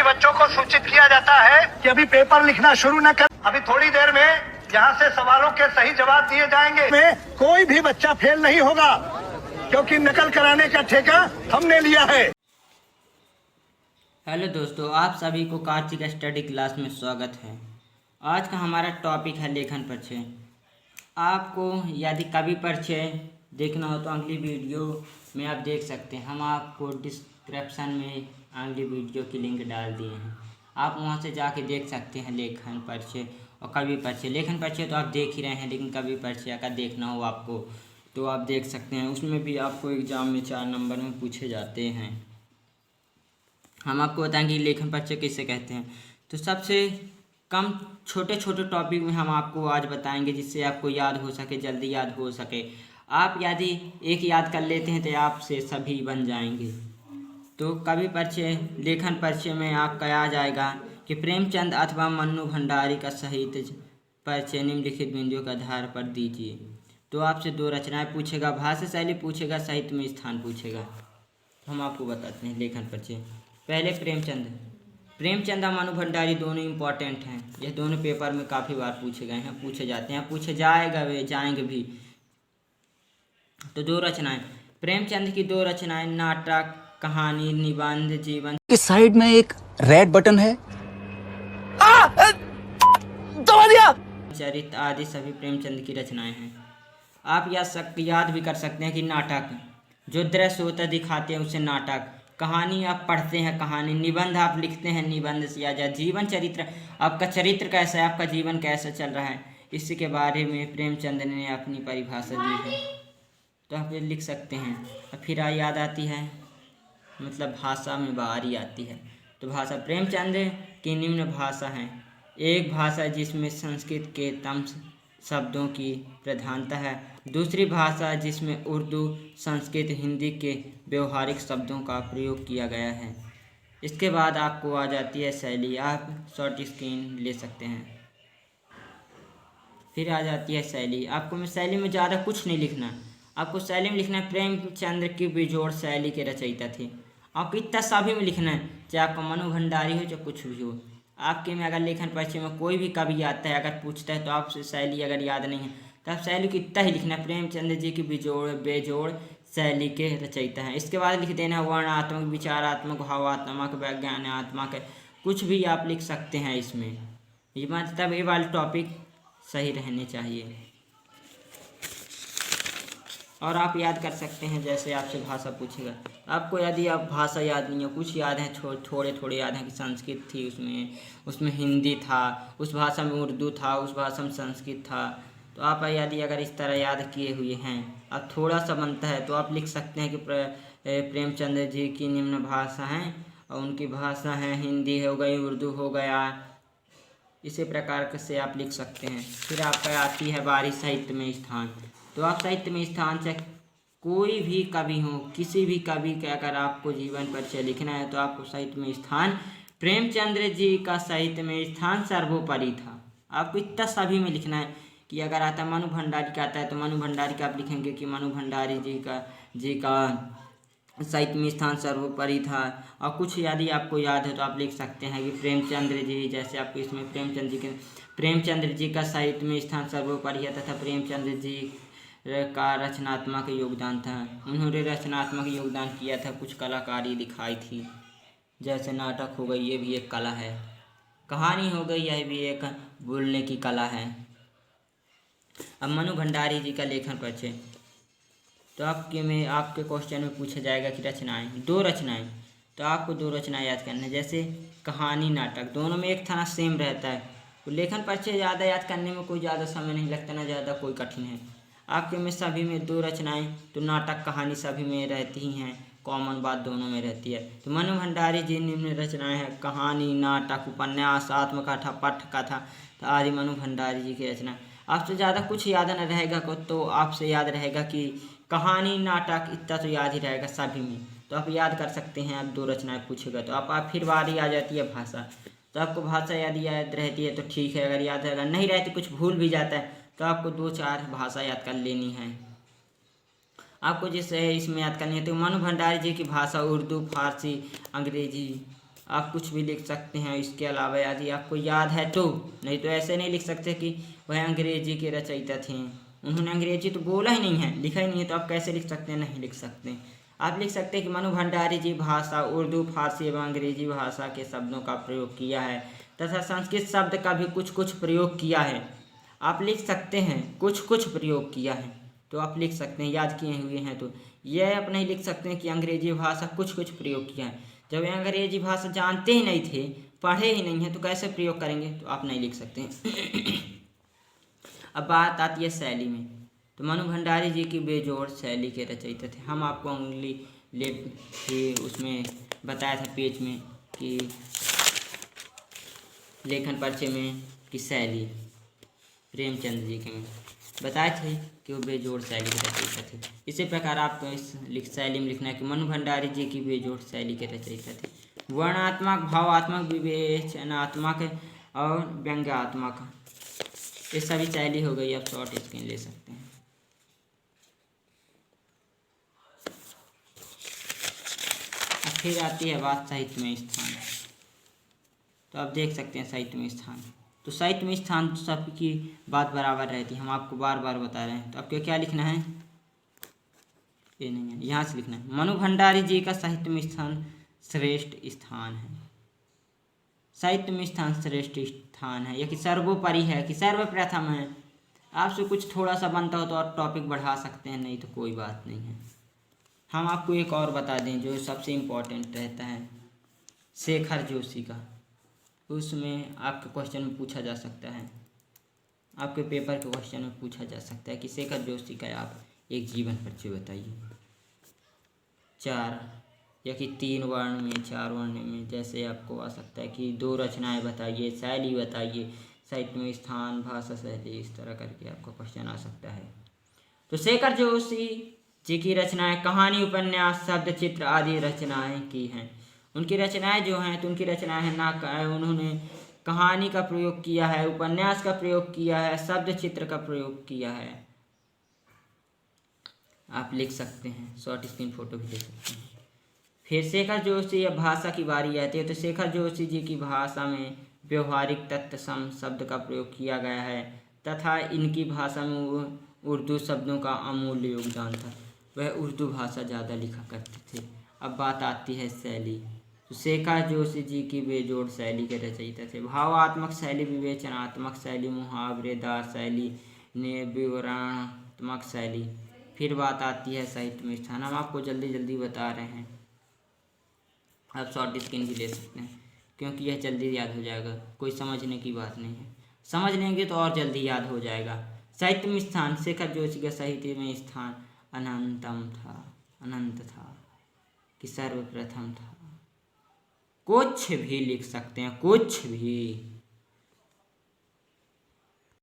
बच्चों को सूचित किया जाता है कि अभी पेपर लिखना शुरू न कर। अभी थोड़ी देर में यहाँ से सवालों के सही जवाब दिए जाएंगे। में कोई भी बच्चा फेल नहीं होगा, क्योंकि नकल कराने का ठेका हमने लिया है। हेलो दोस्तों, आप सभी को कार्तिक स्टडी क्लास में स्वागत है। आज का हमारा टॉपिक है लेखन परिचय। आपको यदि कवि परिचय देखना हो तो अगली वीडियो में आप देख सकते हैं। हम आपको डिस्क्रिप्शन में अगली वीडियो की लिंक डाल दिए हैं, आप वहां से जाके देख सकते हैं लेखन परिचय और कवि परिचय। लेखन परिचय तो आप देख ही रहे हैं, लेकिन कवि परिचय का देखना हो आपको तो आप देख सकते हैं। उसमें भी आपको एग्ज़ाम में 4 नंबर में पूछे जाते हैं। हम आपको बताएंगे लेखन परिचय किसे कहते हैं। तो सबसे कम छोटे छोटे टॉपिक में हम आपको आज बताएंगे, जिससे आपको याद हो सके, जल्दी याद हो सके। आप यदि एक याद कर लेते हैं तो आपसे सभी बन जाएंगे। तो कवि परिचय, लेखन परिचय में आपका आ जाएगा कि प्रेमचंद अथवा मन्नू भंडारी का साहित्य परिचय निम्नलिखित बिंदुओं के आधार पर दीजिए। तो आपसे 2 रचनाएं पूछेगा, भाषा शैली पूछेगा, साहित्य में स्थान पूछेगा। हम आपको बताते हैं लेखन परिचय। पहले प्रेमचंद और मनु भंडारी दोनों इम्पॉर्टेंट हैं। यह दोनों पेपर में काफ़ी बार पूछे गए हैं, पूछे जाते हैं, पूछे जाएंगे भी। तो 2 रचनाएं प्रेमचंद की 2 रचनाएं नाटक, कहानी, निबंध, जीवन की साइड में एक रेड बटन है, दबा दिया। चरित्र आदि सभी प्रेमचंद की रचनाएं हैं। आप याद भी कर सकते हैं कि नाटक जो दृश्य होता दिखाते हैं उसे नाटक, कहानी आप पढ़ते हैं कहानी, निबंध आप लिखते हैं निबंध से या जीवन चरित्र, आपका चरित्र कैसा है, आपका जीवन कैसा चल रहा है, इसके बारे में प्रेमचंद ने अपनी परिभाषा दी है। तो आप ये लिख सकते हैं। और फिर याद आती है मतलब भाषा में बारी आती है। तो भाषा प्रेमचंद की निम्न भाषा है। एक भाषा जिसमें संस्कृत के तम्स शब्दों की प्रधानता है, दूसरी भाषा जिसमें उर्दू, संस्कृत, हिंदी के व्यवहारिक शब्दों का प्रयोग किया गया है। इसके बाद आपको आ जाती है शैली, आप शॉर्ट स्क्रीन ले सकते हैं। फिर आ जाती है शैली। आपको में शैली में ज़्यादा कुछ नहीं लिखना, आपको शैली में लिखना है प्रेमचंद की बेजोड़ शैली के रचयिता थे। आपको इतना सभी में लिखना है, चाहे आपका मनु भंडारी हो चाहे कुछ भी हो। आपके में अगर लेखन परिचय में कोई भी कवि आता है, अगर पूछता है तो आपसे शैली अगर याद नहीं है तो आप शैली को इतना ही लिखना है, प्रेमचंद जी की बेजोड़ शैली के रचयिता हैं। इसके बाद लिख देना वर्णात्मक, विचारात्मक, भावात्मक, वैज्ञानात्मक, कुछ भी आप लिख सकते हैं इसमें। ये मतलब ये वाले टॉपिक सही रहने चाहिए। और आप याद कर सकते हैं, जैसे आपसे भाषा पूछेगा, आपको यदि आप भाषा याद नहीं हो, कुछ याद है, थोड़े याद है कि संस्कृत थी, उसमें हिंदी था, उस भाषा में उर्दू था, उस भाषा में संस्कृत था। तो आप यदि अगर इस तरह याद किए हुए हैं, अब थोड़ा सा बनता है तो आप लिख सकते हैं कि प्रेमचंद जी की निम्न भाषा हैं और उनकी भाषा है हिंदी हो गई, उर्दू हो गया। इसी प्रकार से आप लिख सकते हैं। फिर आपका आती है बारी साहित्य में स्थान। तो आप साहित्य में स्थान से कोई भी कवि हो, किसी भी कवि के अगर आपको जीवन परिचय लिखना है तो आपको साहित्य में स्थान, प्रेमचंद्र जी का साहित्य में स्थान सर्वोपरि था। आपको इतना सभी में लिखना है कि अगर आता है मनु भंडारी का आता है तो मनु भंडारी का आप लिखेंगे कि मनु भंडारी जी का साहित्य में स्थान सर्वोपरि था। और कुछ यदि आपको याद है तो आप लिख सकते हैं कि प्रेमचंद्र जी, जैसे आपको इसमें प्रेमचंद्र जी का साहित्य में स्थान सर्वोपरि है तथा प्रेमचंद्र जी का रचनात्मक योगदान था। उन्होंने रचनात्मक योगदान किया था, कुछ कलाकारी दिखाई थी, जैसे नाटक हो गई, ये भी एक कला है, कहानी हो गई, यह भी एक बोलने की कला है। अब मनु भंडारी जी का लेखन परिचय। तो आपके क्वेश्चन में पूछा जाएगा कि रचनाएं, 2 रचनाएं, तो आपको 2 रचनाएं याद करना है। जैसे कहानी, नाटक, दोनों में एक थाना सेम रहता है। तो लेखन परिचय ज़्यादा याद करने में कोई ज़्यादा समय नहीं लगता, ना ज़्यादा कोई कठिन है। आपके में सभी में 2 रचनाएं, तो नाटक कहानी सभी में रहती ही हैं, कॉमन बात दोनों में रहती है। तो मनु भंडारी जी निम्न रचनाएं हैं कहानी, नाटक, उपन्यास, आत्मकथा, पटकथा, तो आदि मनु भंडारी जी की रचना। आपसे ज़्यादा कुछ याद न रहेगा तो आपसे याद रहेगा कि कहानी, नाटक, इतना तो याद ही रहेगा सभी में। तो आप याद कर सकते हैं। आप 2 रचनाएं पूछेगा तो आप फिर बारी आ जाती है भाषा। तो आपको भाषा यदि याद रहती है तो ठीक है, अगर याद रहेगा नहीं रहती, कुछ भूल भी जाता है तो आपको 2-4 भाषा याद कर लेनी है। आपको जिससे इसमें याद करनी है तो मनु भंडारी जी की भाषा उर्दू, फारसी, अंग्रेजी आप कुछ भी लिख सकते हैं। इसके अलावा यदि आपको याद है तो, नहीं तो ऐसे नहीं लिख सकते कि वह अंग्रेजी के रचयिता थे, उन्होंने अंग्रेजी तो बोला ही नहीं है, लिखा ही नहीं है, तो आप कैसे लिख सकते हैं? नहीं लिख सकते। आप लिख सकते हैं कि मनु भंडारी जी भाषा उर्दू, फारसी एवं अंग्रेजी भाषा के शब्दों का प्रयोग किया है तथा संस्कृत शब्द का भी कुछ कुछ प्रयोग किया है। आप लिख सकते हैं कुछ कुछ प्रयोग किया है, तो आप लिख सकते हैं, याद किए हुए हैं तो। यह आप नहीं लिख सकते हैं कि अंग्रेजी भाषा कुछ कुछ प्रयोग किया है। जब ये अंग्रेजी भाषा जानते ही नहीं थे, पढ़े ही नहीं हैं, तो कैसे प्रयोग करेंगे? तो आप नहीं लिख सकते हैं। अब बात आती है शैली में, तो मनु भंडारी जी की बेजोड़ शैली के रचयिता थे। हम आपको उंगली लेप के उसमें बताया था पेज में कि लेखन परिचय में कि शैली प्रेमचंद जी के में बताए थे कि वो बेजोड़ शैली के रचयिता थे। इसी प्रकार आपको इस शैली में लिखना है कि मनु भंडारी जी की बेजोड़ शैली के रचयिता थे। वर्णात्मक, भावात्मक, विवेचनात्मक और व्यंग्यात्मक, ये सभी शैली हो गई। आप शॉर्ट स्क्रीन ले सकते हैं। अब फिर आती है बात साहित्य में स्थान, तो आप देख सकते हैं साहित्य में स्थान। तो साहित्य में स्थान सबकी बात बराबर रहती है, हम आपको बार बार बता रहे हैं। तो आपको क्या लिखना है? ये नहीं है, यहाँ से लिखना है मनु भंडारी जी का साहित्य में स्थान श्रेष्ठ स्थान है। साहित्य में स्थान श्रेष्ठ स्थान है, यह कि सर्वोपरि है, कि सर्वप्रथम है। आपसे कुछ थोड़ा सा बनता हो तो आप टॉपिक बढ़ा सकते हैं, नहीं तो कोई बात नहीं है। हम आपको एक और बता दें जो सबसे इम्पोर्टेंट रहता है, शेखर जोशी का। उसमें आपके क्वेश्चन में पूछा जा सकता है, आपके पेपर के क्वेश्चन में पूछा जा सकता है कि शेखर जोशी का आप एक जीवन परिचय बताइए। 4 या कि 3 वर्ण में, 4 वर्ण में, जैसे आपको आ सकता है कि 2 रचनाएं बताइए, शैली बताइए, साहित्य में स्थान, भाषा, शैली, इस तरह करके आपका क्वेश्चन आ सकता है। तो शेखर जोशी जी की रचनाएं कहानी, उपन्यास, शब्द चित्र आदि रचनाएं की हैं। उनकी रचनाएं जो हैं, तो उनकी रचनाएं हैं ना, उन्होंने कहानी का प्रयोग किया है, उपन्यास का प्रयोग किया है, शब्द चित्र का प्रयोग किया है। आप लिख सकते हैं, शॉर्ट स्क्रीन फोटो भी ले सकते हैं। फिर शेखर जोशी या भाषा की बारी आती है, तो शेखर जोशी जी की भाषा में व्यवहारिक तत्सम शब्द का प्रयोग किया गया है तथा इनकी भाषा में उर्दू शब्दों का अमूल्य योगदान था। वह उर्दू भाषा ज़्यादा लिखा करते थे। अब बात आती है शैली, तो शेखर जोशी जी की बेजोड़ शैली के रचयिता थे। भावात्मक शैली, विवेचनात्मक शैली, मुहावरेदार शैली, विवरणात्मक शैली। फिर बात आती है साहित्य में स्थान। हम आपको जल्दी जल्दी बता रहे हैं, आप शॉर्ट स्क्रीन भी ले सकते हैं क्योंकि यह जल्दी याद हो जाएगा, कोई समझने की बात नहीं है। समझ लेंगे तो और जल्दी याद हो जाएगा। साहित्य में स्थान, शेखर जोशी का साहित्य में स्थान अनंतम था, अनंत था, कि सर्वप्रथम था। कुछ भी लिख सकते हैं, कुछ भी।